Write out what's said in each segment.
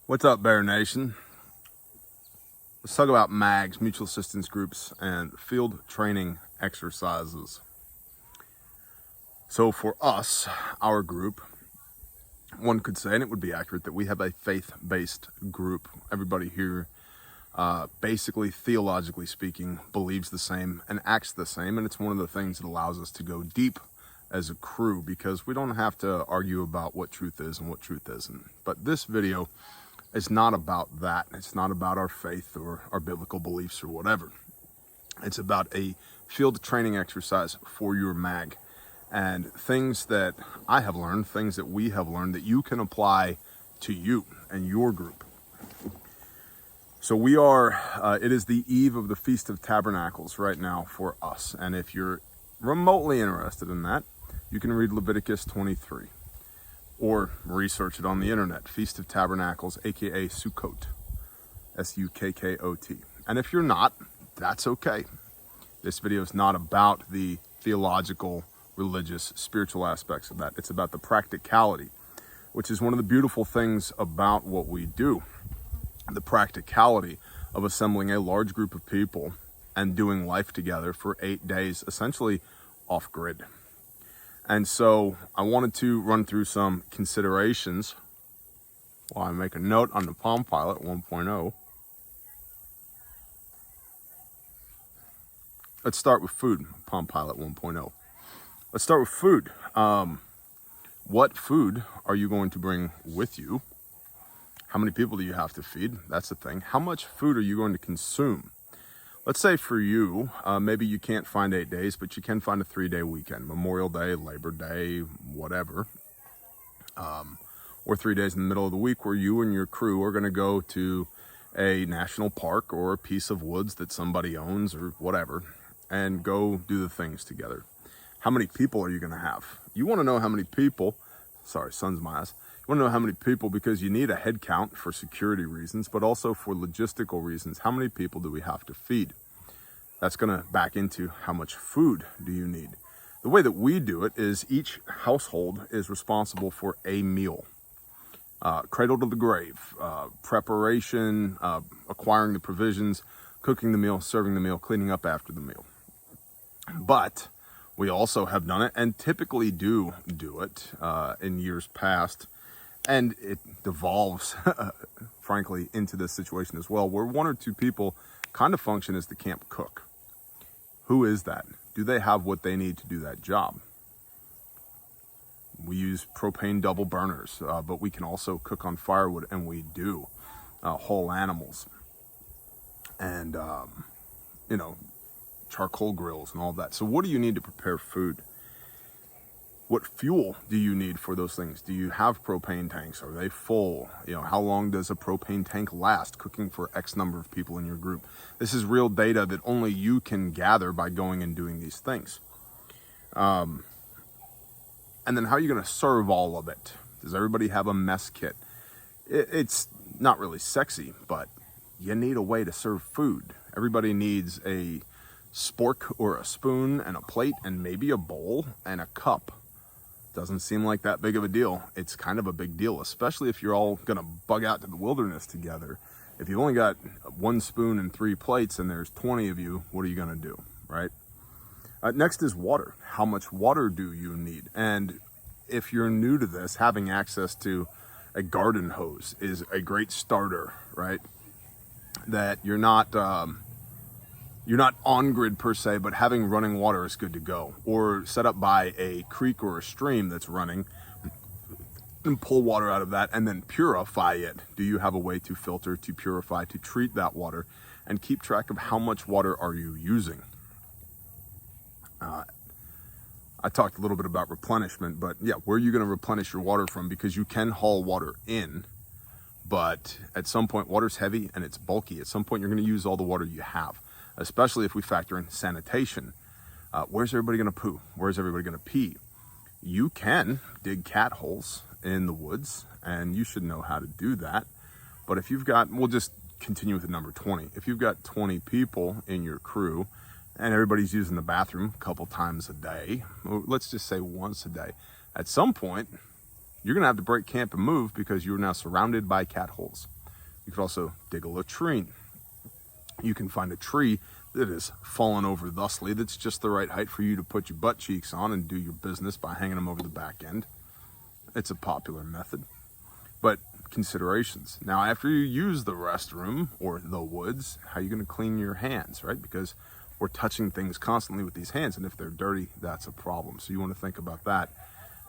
What's up, Bear Nation? Let's talk about MAGs, mutual assistance groups, and field training exercises. So for us, our group, one could say, and it would be accurate, that we have a faith-based group. Everybody here, basically, theologically speaking, believes the same and acts the same, and it's one of the things that allows us to go deep as a crew, because we don't have to argue about what truth is and what truth isn't. But this video is not about that. It's not about our faith or our biblical beliefs or whatever. It's about a field training exercise for your MAG, and things that I have learned, things that we have learned that you can apply to you and your group. So we are, it is the eve of the Feast of Tabernacles right now for us. And if you're remotely interested in that, you can read Leviticus 23 or research it on the internet. Feast of Tabernacles, aka Sukkot, S-U-K-K-O-T. And if you're not, that's okay. This video is not about the theological, religious, spiritual aspects of that. It's about the practicality, which is one of the beautiful things about what we do. The practicality of assembling a large group of people and doing life together for 8 days, essentially off-grid. And so I wanted to run through some considerations while I make a note on the Palm Pilot 1.0. Let's start with food, Palm Pilot 1.0. Let's start with food. What food are you going to bring with you? How many people do you have to feed? That's the thing. How much food are you going to consume? Let's say for you, maybe you can't find 8 days, but you can find a 3-day weekend, Memorial Day, Labor Day, whatever. Or 3 days in the middle of the week where you and your crew are going to go to a national park or a piece of woods that somebody owns or whatever and go do the things together. How many people are you going to have? You want to know how many people, sorry, sun's my eyes. You want to know how many people because you need a head count for security reasons, but also for logistical reasons. How many people do we have to feed? That's going to back into how much food do you need. The way that we do it is each household is responsible for a meal. Cradle to the grave, preparation, acquiring the provisions, cooking the meal, serving the meal, cleaning up after the meal. But we also have done it and typically do it in years past. And it devolves, frankly, into this situation as well, where one or two people kind of function as the camp cook. Who is that? Do they have what they need to do that job? We use propane double burners, but we can also cook on firewood, and we do whole animals. And, charcoal grills and all that. So what do you need to prepare food? What fuel do you need for those things? Do you have propane tanks? Are they full? How long does a propane tank last cooking for X number of people in your group? This is real data that only you can gather by going and doing these things. And then how are you going to serve all of it? Does everybody have a mess kit? It's not really sexy, but you need a way to serve food. Everybody needs a spork or a spoon and a plate and maybe a bowl and a cup. Doesn't seem like that big of a deal. It's kind of a big deal, especially if you're all gonna bug out to the wilderness together. If you've only got 1 spoon and 3 plates and there's 20 of you, what are you gonna do, right? Next is water. How much water do you need? And if you're new to this, having access to a garden hose is a great starter, right? That you're not on grid per se, but having running water is good to go. Or set up by a creek or a stream that's running and pull water out of that and then purify it. Do you have a way to filter, to purify, to treat that water and keep track of how much water are you using? I talked a little bit about replenishment, but yeah, where are you going to replenish your water from? Because you can haul water in, but at some point water's heavy and it's bulky. At some point you're going to use all the water you have. Especially if we factor in sanitation. Where's everybody going to poo? Where's everybody going to pee? You can dig cat holes in the woods, and you should know how to do that. But if you've got, we'll just continue with the number 20. If you've got 20 people in your crew, and everybody's using the bathroom a couple times a day, or let's just say once a day, at some point, you're going to have to break camp and move because you're now surrounded by cat holes. You could also dig a latrine. You can find a tree that is fallen over thusly, that's just the right height for you to put your butt cheeks on and do your business by hanging them over the back end. It's a popular method. But considerations. Now, after you use the restroom or the woods, how are you going to clean your hands, right? Because we're touching things constantly with these hands, and if they're dirty, that's a problem. So you want to think about that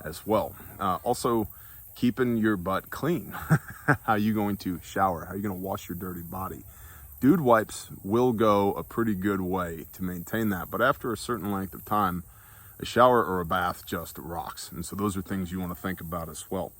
as well. Also, keeping your butt clean. How are you going to shower? How are you going to wash your dirty body? Dude wipes will go a pretty good way to maintain that, but after a certain length of time, a shower or a bath just rocks. And so those are things you want to think about as well.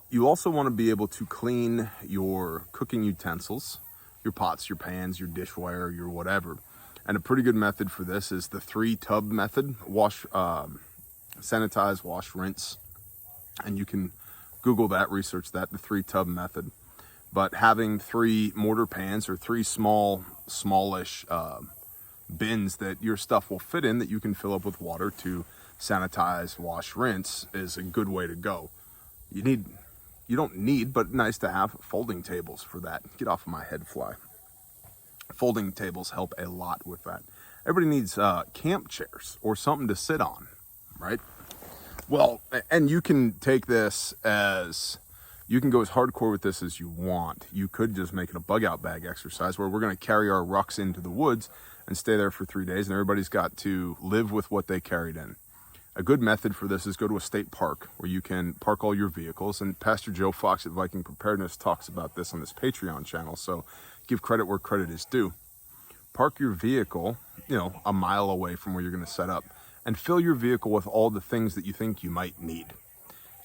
You also want to be able to clean your cooking utensils, your pots, your pans, your dishware, your whatever. And a pretty good method for this is the 3-tub method. Wash, sanitize, wash, rinse. And you can Google that, research that, the 3-tub method. But having 3 mortar pans or 3 smallish bins that your stuff will fit in that you can fill up with water to sanitize, wash, rinse is a good way to go. You don't need, but nice to have folding tables for that. Get off of my head fly. Folding tables help a lot with that. Everybody needs camp chairs or something to sit on, right? Well, and you can take this as, you can go as hardcore with this as you want. You could just make it a bug out bag exercise where we're going to carry our rucks into the woods and stay there for 3 days, and everybody's got to live with what they carried in. A good method for this is go to a state park where you can park all your vehicles, and Pastor Joe Fox at Viking Preparedness talks about this on his Patreon channel, so give credit where credit is due. Park your vehicle, a mile away from where you're going to set up, and fill your vehicle with all the things that you think you might need.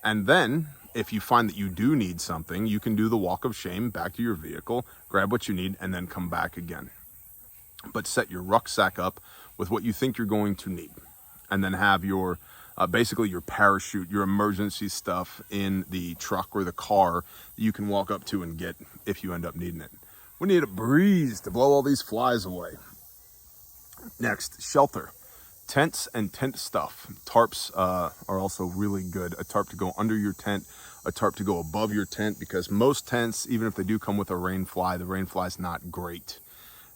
And then, if you find that you do need something, you can do the walk of shame back to your vehicle, grab what you need, and then come back again. But set your rucksack up with what you think you're going to need. And then have your, basically your parachute, your emergency stuff in the truck or the car that you can walk up to and get if you end up needing it. We need a breeze to blow all these flies away. Next, shelter. Tents and tent stuff. Tarps are also really good. A tarp to go under your tent, a tarp to go above your tent, because most tents, even if they do come with a rain fly, the rain fly is not great.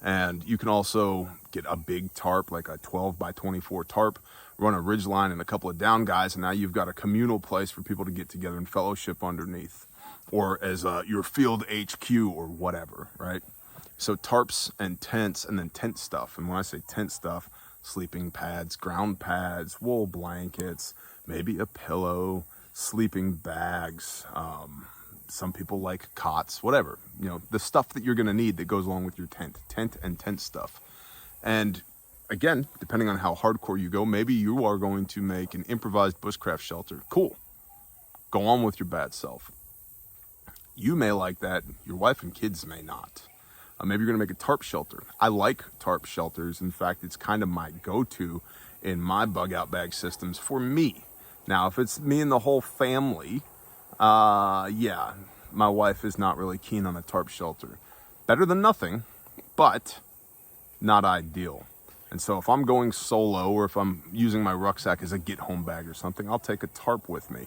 And you can also get a big tarp, like a 12 by 24 tarp, run a ridge line and a couple of down guys, and now you've got a communal place for people to get together and fellowship underneath, or as your field HQ or whatever, right? So tarps and tents, and then tent stuff. And when I say tent stuff, sleeping pads, ground pads, wool blankets, maybe a pillow, sleeping bags. Some people like cots, whatever. The stuff that you're going to need that goes along with your tent and tent stuff. And again, depending on how hardcore you go, maybe you are going to make an improvised bushcraft shelter. Cool. Go on with your bad self. You may like that. Your wife and kids may not. Maybe you're going to make a tarp shelter. I like tarp shelters. In fact, it's kind of my go-to in my bug out bag systems for me. Now, if it's me and the whole family, yeah, my wife is not really keen on a tarp shelter. Better than nothing, but not ideal. And so if I'm going solo, or if I'm using my rucksack as a get-home bag or something, I'll take a tarp with me.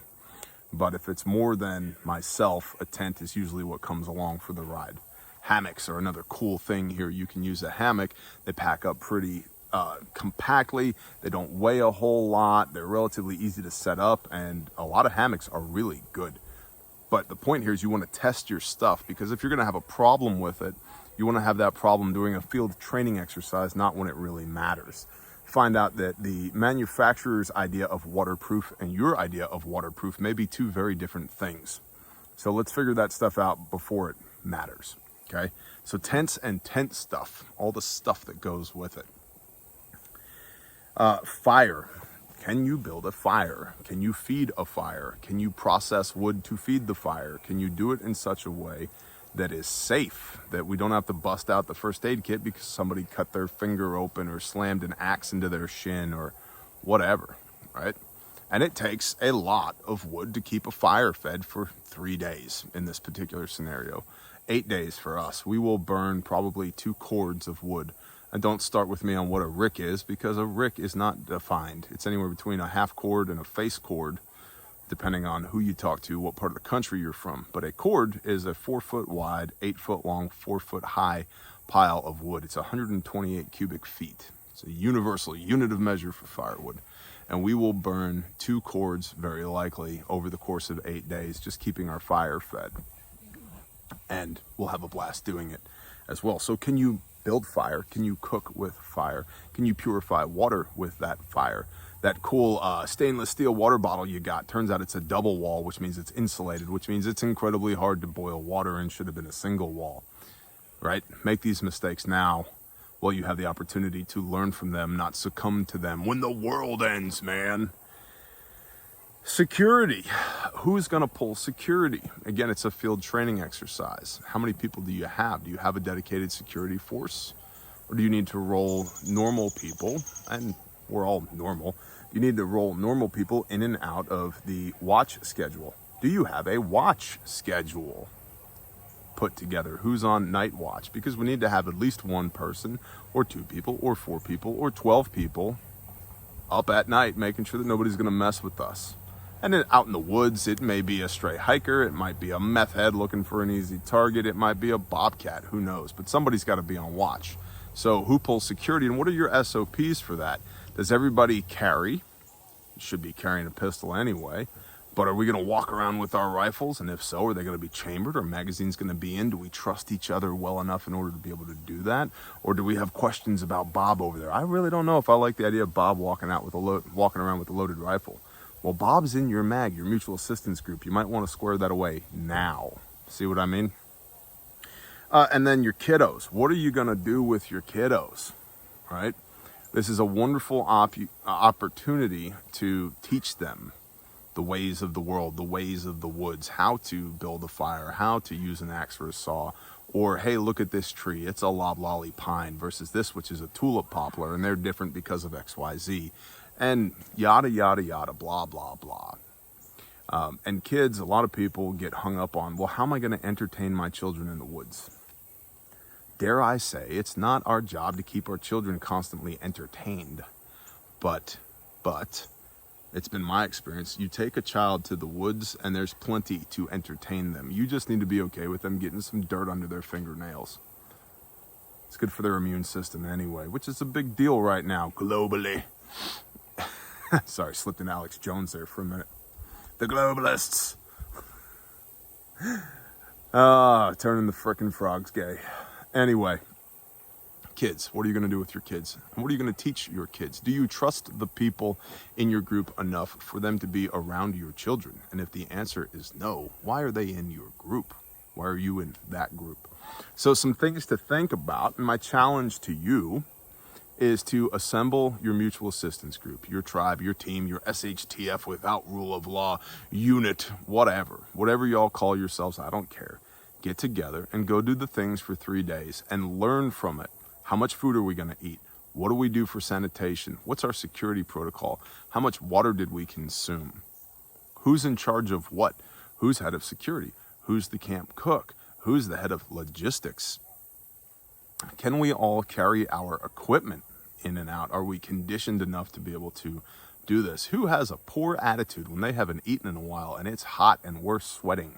But if it's more than myself, a tent is usually what comes along for the ride. Hammocks are another cool thing here. You can use a hammock. They pack up pretty compactly. They don't weigh a whole lot. They're relatively easy to set up, and a lot of hammocks are really good. But the point here is you want to test your stuff, because if you're going to have a problem with it, you want to have that problem during a field training exercise, not when it really matters. Find out that the manufacturer's idea of waterproof and your idea of waterproof may be two very different things. So let's figure that stuff out before it matters. Okay, so tents and tent stuff, all the stuff that goes with it. Fire. Can you build a fire? Can you feed a fire? Can you process wood to feed the fire? Can you do it in such a way that is safe, that we don't have to bust out the first aid kit because somebody cut their finger open or slammed an axe into their shin or whatever, right? And it takes a lot of wood to keep a fire fed for 3 days in this particular scenario. 8 days for us. We will burn probably 2 cords of wood. And don't start with me on what a rick is, because a rick is not defined. It's anywhere between a half cord and a face cord depending on who you talk to, what part of the country you're from. But a cord is a 4 foot wide, 8 foot long, 4 foot high pile of wood. It's 128 cubic feet. It's a universal unit of measure for firewood. And we will burn 2 cords, very likely, over the course of 8 days, just keeping our fire fed. And we'll have a blast doing it as well. So can you build fire? Can you cook with fire? Can you purify water with that fire? That cool stainless steel water bottle you got, turns out it's a double wall, which means it's insulated, which means it's incredibly hard to boil water and should have been a single wall, right? Make these mistakes now while you have the opportunity to learn from them, not succumb to them when the world ends, man. Security. Who's going to pull security? Again, it's a field training exercise. How many people do you have? Do you have a dedicated security force? Or do you need to roll normal people? And we're all normal. You need to roll normal people in and out of the watch schedule. Do you have a watch schedule put together? Who's on night watch? Because we need to have at least 1 person or 2 people or 4 people or 12 people up at night, making sure that nobody's going to mess with us. And then out in the woods, it may be a stray hiker. It might be a meth head looking for an easy target. It might be a bobcat, who knows? But somebody's got to be on watch. So who pulls security, and what are your SOPs for that? Does everybody carry? You should be carrying a pistol anyway. But are we going to walk around with our rifles? And if so, are they going to be chambered? Are magazines going to be in? Do we trust each other well enough in order to be able to do that? Or do we have questions about Bob over there? I really don't know if I like the idea of Bob walking around with a loaded rifle. Well, Bob's in your MAG, your mutual assistance group. You might want to square that away now. See what I mean? And then your kiddos. What are you going to do with your kiddos, right? This is a wonderful opportunity to teach them the ways of the world, the ways of the woods, how to build a fire, how to use an axe or a saw, or, hey, look at this tree. It's a loblolly pine versus this, which is a tulip poplar, and they're different because of X, Y, Z. And yada, yada, yada, blah, blah, blah. And kids, a lot of people get hung up on, well, how am I going to entertain my children in the woods? Dare I say, it's not our job to keep our children constantly entertained. But it's been my experience. You take a child to the woods and there's plenty to entertain them. You just need to be okay with them getting some dirt under their fingernails. It's good for their immune system anyway, which is a big deal right now, globally. Sorry, slipped in Alex Jones there for a minute. The globalists. Turning the frickin' frogs gay. Anyway, kids, what are you going to do with your kids? And what are you going to teach your kids? Do you trust the people in your group enough for them to be around your children? And if the answer is no, why are they in your group? Why are you in that group? So some things to think about. And my challenge to you is to assemble your mutual assistance group, your tribe, your team, your SHTF without rule of law unit, whatever y'all call yourselves, I don't care. Get together and go do the things for 3 days and learn from it. How much food are we going to eat? What do we do for sanitation? What's our security protocol? How much water did we consume? Who's in charge of what? Who's head of security? Who's the camp cook? Who's the head of logistics? Can we all carry our equipment in and out? Are we conditioned enough to be able to do this? Who has a poor attitude when they haven't eaten in a while and it's hot and we're sweating,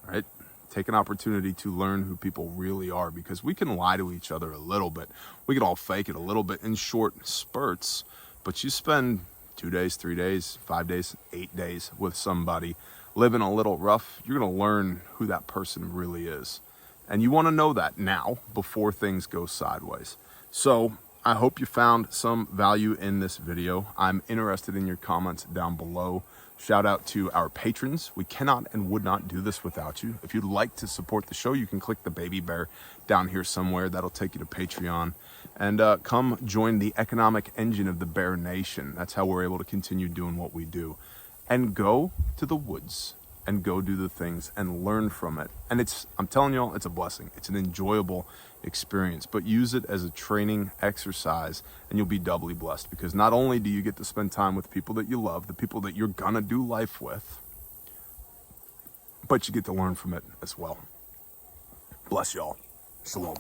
right? Take an opportunity to learn who people really are, because we can lie to each other a little bit. We can all fake it a little bit in short spurts, but you spend 2 days, 3 days, 5 days, 8 days with somebody living a little rough, you're going to learn who that person really is. And you want to know that now before things go sideways. So I hope you found some value in this video. I'm interested in your comments down below. Shout out to our patrons. We cannot and would not do this without you. If you'd like to support the show, you can click the baby bear down here somewhere. That'll take you to Patreon. And come join the economic engine of the Bear Nation. That's how we're able to continue doing what we do. And go to the woods and go do the things and learn from it. And I'm telling y'all, it's a blessing. It's an enjoyable experience, but use it as a training exercise and you'll be doubly blessed, because not only do you get to spend time with people that you love, the people that you're gonna do life with, but you get to learn from it as well. Bless y'all. Shalom.